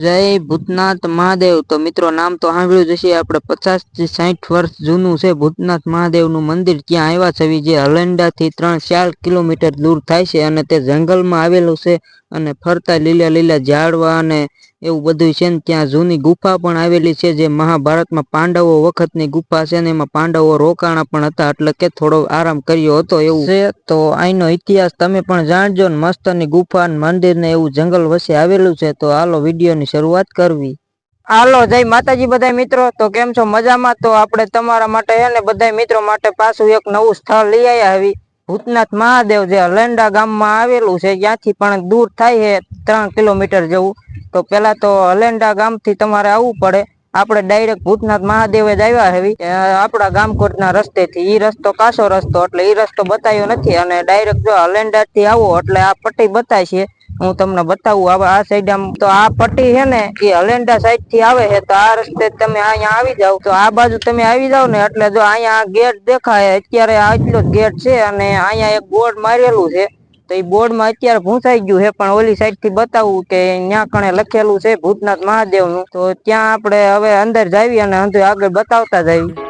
જય ભૂતનાથ મહાદેવ। તો મિત્રો નામ તો સાંભળ્યું જ હશે। આપણે 50 થી 60 વર્ષ જૂનું છે ભૂતનાથ મહાદેવનું મંદિર। ત્યાં આવ્યા છે જે હલંડા થી 3-4 કિલોમીટર દૂર થાય છે અને તે જંગલમાં આવેલું છે અને ફરતા લીલા લીલા ઝાડવા અને એવું બધું છે ને ત્યાં જૂની ગુફા પણ આવેલી છે જે મહાભારતમાં પાંડવો વખતની ગુફા છે ને એમાં પાંડવો રોકાણા પણ હતા એટલે કે થોડો આરામ કર્યો હતો એવું છે। તો અહીંનો ઇતિહાસ તમે પણ જાણજો ને મસ્તની ગુફા ને મંદિર ને એવું જંગલ વચ્ચે આવેલું છે। તો હાલો વિડીયોની શરૂઆત કરવી। હાલો જય માતાજી બધા મિત્રો। તો કેમ છો મજામાં? તો આપણે તમારા માટે અને બધા મિત્રો માટે પાછું એક નવું સ્થળ લઈ આવ્યા આવી ભૂતનાથ મહાદેવ જે હલંડા ગામમાં આવેલું છે જ્યાંથી પણ દૂર થાય છે 3 કિલોમીટર જેવું। તો પેલા તો હલંડા ગામથી તમારે આવવું પડે। આપણે ડાયરેક્ટ ભૂતનાથ મહાદેવ જ આવ્યા હેવી આપણા ગામકોટના રસ્તેથી। ઈ રસ્તો કાસો રસ્તો એટલે ઈ રસ્તો બતાવ્યો નથી અને ડાયરેક્ટ જો હલંડા થી આવો એટલે આ પટ્ટી બતાય છે। હું તમને બતાવું હવે આ સાઈડ આમ તો આ પટ્ટી છે ને એ હલંડા સાઈડ થી આવે છે તો આ રસ્તે તમે અહીંયા આવી જાવ તો આ બાજુ તમે આવી જાવ ને એટલે જો અહીંયા ગેટ દેખાય અત્યારે આટલો જ ગેટ છે અને અહીંયા એક બોર્ડ મારેલું છે। તો એ બોર્ડ માં અત્યારે ભૂંસાઈ ગયું છે પણ ઓલી સાઈડ થી બતાવું કે ન્યા કણે લખેલું છે ભૂતનાથ મહાદેવ નું। તો ત્યાં આપણે હવે અંદર જાવી અને આગળ બતાવતા જાવી।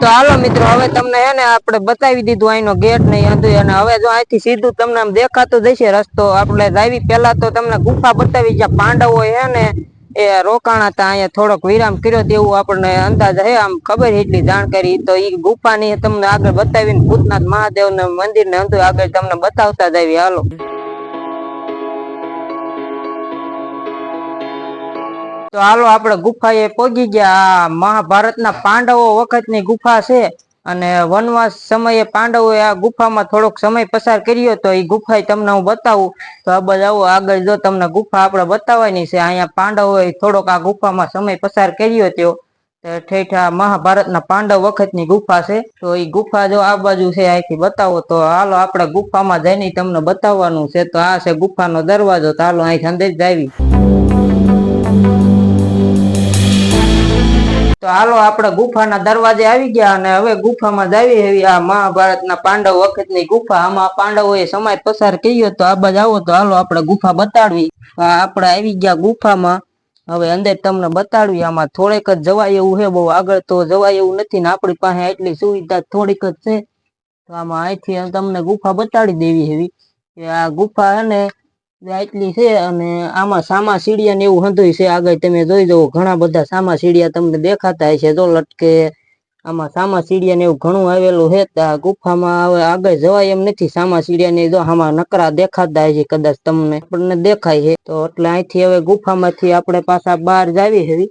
તો હાલો મિત્રો હવે તમને હે ને આપણે બતાવી દીધું અહીંનો ગેટ ને હતું અને હવે જો અહીંથી સીધું તમને આમ દેખાતું જશે રસ્તો। આપણે જાવી પેલા તો તમને ગુફા બતાવી જ્યાં પાંડવો હે ને એ રોકાણા હતા અહીંયા થોડોક વિરામ કર્યો તેવું આપણને અંદાજ હે આમ ખબર એટલી જાણકારી। તો ઈ ગુફાની તમને આગળ બતાવીને ભૂતનાથ મહાદેવ ના મંદિર ને આગળ તમને બતાવતા જાવી હાલો। તો હાલો આપણે ગુફાએ પહોંચી ગયા। મહાભારતના પાંડવો વખતની ગુફા છે અને વનવાસ સમયે પાંડવોએ આ ગુફામાં થોડોક સમય પસાર કર્યો તો એ ગુફા તમને હું બતાવું। તો આ બાજુ આવો આગળ જો તમને ગુફા આપણે બતાવવાની છે। અહીંયા પાંડવોએ થોડોક આ ગુફામાં સમય પસાર કર્યો હતો। ઠેઠા મહાભારતના પાંડવ વખતની ગુફા છે। તો એ ગુફા જો આ બાજુ છે અહીંથી બતાવો તો હાલો આપણે ગુફામાં જઈને તમને બતાવવાનું છે। તો આ છે ગુફાનો દરવાજો તો હાલો અહીંથી અંદર જાવી। તો હાલો આપણે ગુફાના દરવાજે આવી ગયા અને હવે ગુફામાં જાવી એવી આ મહાભારતના પાંડવ વખતની ગુફા। આમાં પાંડવોએ સમય પસાર કર્યો તો આ બાજુ આવો તો હાલો આપણે ગુફા બતાડવી। આપણે આવી ગયા ગુફામાં હવે અંદર તમને બતાડવી। આમાં થોડેક જ જવાય એવું છે બહુ આગળ તો જવાય એવું નથી ને આપણી પાસે એટલી સુવિધા થોડીક જ છે। તો આમાં અહીંથી તમને ગુફા બતાડી દેવી એવી કે આ ગુફા હે ને એટલી છે અને આમાં સામા સીડિયા ને એવું હંધુય છે। આગળ તમે જોઈ જવો ઘણા બધા સામા સીડિયા તમને દેખાતા હશે જો લટકે આમાં સામા સીડિયા ને એવું ઘણું આવેલું છે। આ ગુફામાં હવે આગળ જવાય એમ નથી સામા સીડિયા ને જો આમાં નકરા દેખાતા હશે કદાચ તમને આપણને દેખાય છે। તો એટલે અહીંથી હવે ગુફામાંથી આપણે પાછા બહાર જાવી છે।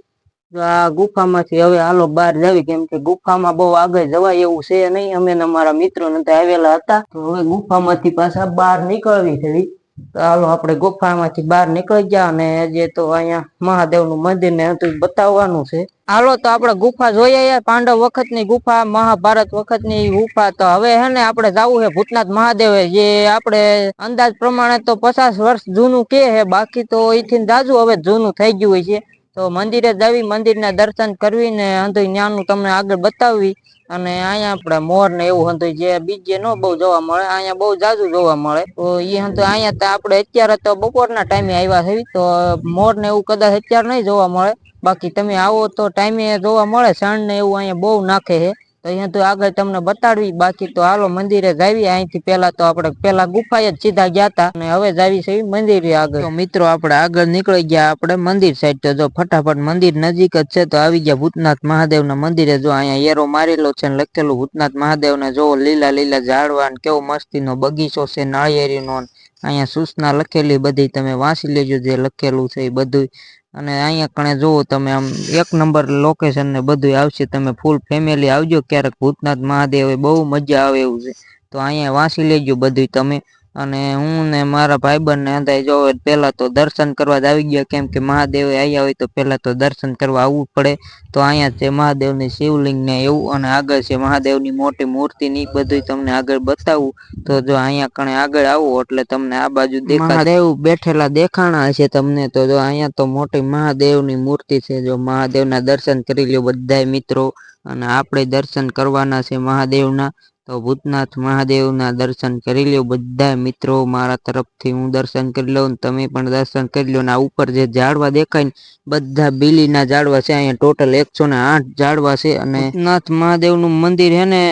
આ ગુફામાંથી હવે હાલો બહાર જાવી કેમ કે ગુફામાં બહુ આગળ જવાય એવું છે નહીં। અમે અમારા મિત્રો નથી આવેલા હતા તો હવે ગુફામાંથી પાછા બહાર નીકળવી છે। તો હાલો આપણે ગુફામાંથી બહાર નીકળી ગયા અને જે તો અહીંયા મહાદેવ નું મંદિર ને હતું બતાવવાનું છે। હાલો તો આપણે ગુફા જોઈ આયા પાંડવ વખતની ગુફા મહાભારત વખતની ગુફા। તો હવે હે ને આપણે જાવું છે ભૂતનાથ મહાદેવ જે આપણે અંદાજ પ્રમાણે તો 50 વર્ષ જૂનું કે હે બાકી તો અહીંથી જાજુ હવે જૂનું થઈ ગયું હોય છે। તો મંદિરે જાવી મંદિરના દર્શન કરવીને ન્યાનું તમને આગળ બતાવવી અને અહીંયા આપણે મોર ને એવું હતું જે બીજે ન બહુ જોવા મળે અહીંયા બહુ જાજુ જોવા મળે। તો એ હતું અહીંયા તો આપણે અત્યારે તો બપોરના ટાઈમે આવ્યા છે તો મોર ને એવું કદાચ અત્યારે નહીં જોવા મળે બાકી તમે આવો તો ટાઈમે જોવા મળે। સણ ને એવું અહીંયા બહુ નાખે છે તો અહીંયા તો આગળ તમને બતાડવી બાકી તો હાલો મંદિરે જાવી। અહીંથી પેલા તો આપણે પેલા ગુફાએ જ સીધા ગયા હતા અને હવે જાવી છે મંદિરે આગળ। તો મિત્રો આપણે આગળ નીકળી ગયા આપણે મંદિર સાઈડ તો જો ફટાફટ મંદિર નજીક જ છે। તો આવી ગયા ભૂતનાથ મહાદેવ ના મંદિરે જો અહીંયા એરો મારેલો છે ને લખેલું ભૂતનાથ મહાદેવ ને જો લીલા લીલા ઝાડવા ને કેવો મસ્તીનો બગીચો છે નાળિયેરીનો। અહીંયા સૂચના લખેલી બધી તમે વાંચી લેજો જે લખેલું છે એ બધું। અને અહીંયા કણે જોવો તમે આમ એક નંબર લોકેશન ને બધું આવશે। તમે ફૂલ ફેમિલી આવજો ક્યારેક ભૂતનાથ મહાદેવ બહુ મજા આવે એવું છે। તો અહીંયા વાંચી લેજો બધું તમે અને હું ને મારા ભાઈબંધ ને અંદાજ જો પેલા તો દર્શન કરવા જ આવી ગયા કેમ કે મહાદેવ આવ્યા હોય તો પેલા તો દર્શન કરવા આવવું પડે। તો અહીંયા છે મહાદેવની શિવલિંગ ને એવું અને આગળ છે મહાદેવની મોટી મૂર્તિ ની બધું તમને આગળ બતાવું। તો જો અહીંયા કણે આગળ આવો એટલે તમને આ બાજુ મહાદેવ બેઠેલા દેખાણા હશે તમને। તો જો અહીંયા તો મોટી મહાદેવની મૂર્તિ છે જો મહાદેવના દર્શન કરી લ્યો બધાય મિત્રો અને આપણે દર્શન કરવાના છે મહાદેવના। તો ભૂતનાથ મહાદેવના દર્શન કરી લ્યો બધા મિત્રો, મારા તરફથી હું દર્શન કરી લઉં, તમે પણ દર્શન કરી લો. ને આ ઉપર જે ઝાડવા દેખાય ને બધા બીલીના ઝાડવા છે. અહીંયા ટોટલ 108 ઝાડવા છે. અને ભૂતનાથ મહાદેવનું મંદિર હે ને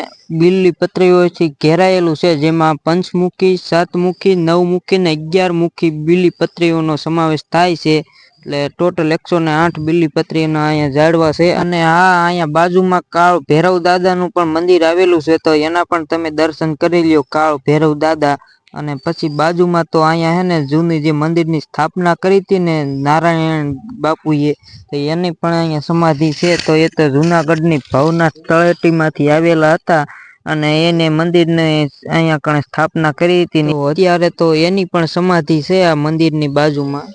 બીલી પત્રીઓથી ઘેરાયેલું છે, જેમાં પંચમુખી, સાતમુખી, નવમુખી ને 11 મુખી બીલી પત્રીઓનો સમાવેશ થાય છે. એટલે ટોટલ 108 બીલી પત્રીના અહીંયા ઝાડવા છે. અને અહીંયા બાજુમાં કાળ ભૈરવ દાદાનું પણ મંદિર આવેલું છે, તો એના પણ તમે દર્શન કરી લ્યો, કાળ ભૈરવ દાદા. અને પછી બાજુમાં તો અહીંયા હે ને જૂની જે મંદિરની સ્થાપના કરી હતી ને નારાયણ બાપુએ, તો એની પણ અહીંયા સમાધિ છે. તો એ તો જુનાગઢની ભવનાથ તળેટીમાંથી આવેલા હતા અને એને મંદિરને અહીંયા કણે સ્થાપના કરી હતી. તો અત્યારે તો એની પણ સમાધિ છે આ મંદિરની બાજુમાં.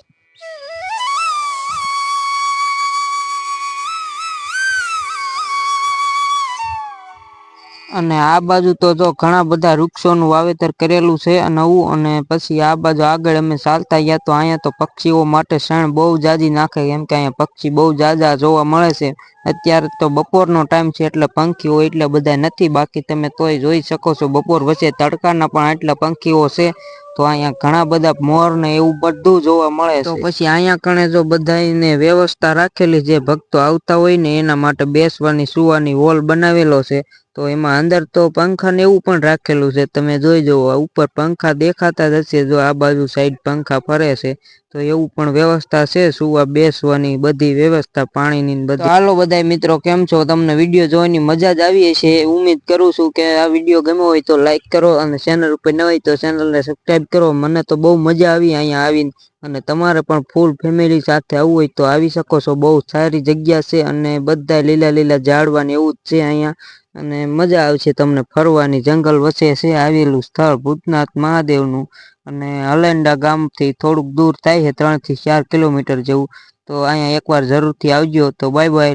અને આ બાજુ તો જો ઘણા બધા વૃક્ષોનું વાવેતર કરેલું છે નવું. અને પછી આ બાજુ આગળ અમે ચાલતા ગયા તો અહીંયા તો પક્ષીઓ માટે શણ બહુ જાજી નાખે, કેમ કે અહીંયા પક્ષી બહુ જાજા જોવા મળે છે. અત્યારે તો બપોરનો ટાઈમ છે એટલે પંખીઓ એટલા બધા નથી, બાકી તમે તોય જોઈ શકો છો બપોર વચ્ચે તડકાના પણ આટલા પંખીઓ છે. તો અહીંયા ઘણા બધા મોર ને એવું બધું જોવા મળે છે. તો પછી અહીંયા કણે જો બધાને વ્યવસ્થા રાખેલી, જે ભક્તો આવતા હોય ને એના માટે બેસવાની સુવાની હોલ બનાવેલો છે. તો એમાં અંદર તો પંખા ને એવું પણ રાખેલું છે, તમે જોઈ જવો ઉપર પંખા દેખાતા જ હશે. જો આ બાજુ સાઈડ પંખા ફરે છે, તો એવું પણ વ્યવસ્થા છે સુવા બેસવાની બધી વ્યવસ્થા, પાણીની બધી. હાલો બધા મિત્રો, કેમ છો? તમને વિડીયો જોવાની મજા જ આવી હશે. ઉમ્મીદ કરું છું કે આ વિડીયો ગમ્યો હોય તો લાઈક કરો, અને ચેનલ ઉપર ન હોય તો ચેનલને સબસ્ક્રાઈબ કરો. મને તો બહુ મજા આવી અહીંયા આવીને, અને તમારે પણ ફૂલ ફેમિલી સાથે આવવું હોય તો આવી શકો છો. બહુ સારી જગ્યા છે અને બધા લીલા લીલા ઝાડવા ને એવું જ છે અહીંયા, અને મજા આવશે તમને ફરવાની. જંગલ વચ્ચે છે આવેલું સ્થળ ભૂતનાથ મહાદેવનું. અને હલેન્ડા ગામથી થોડુંક દૂર થાય છે, 3 થી 4 કિલોમીટર જેવું. તો અહીંયા એકવાર જરૂરથી આવજો. તો બાય બાય.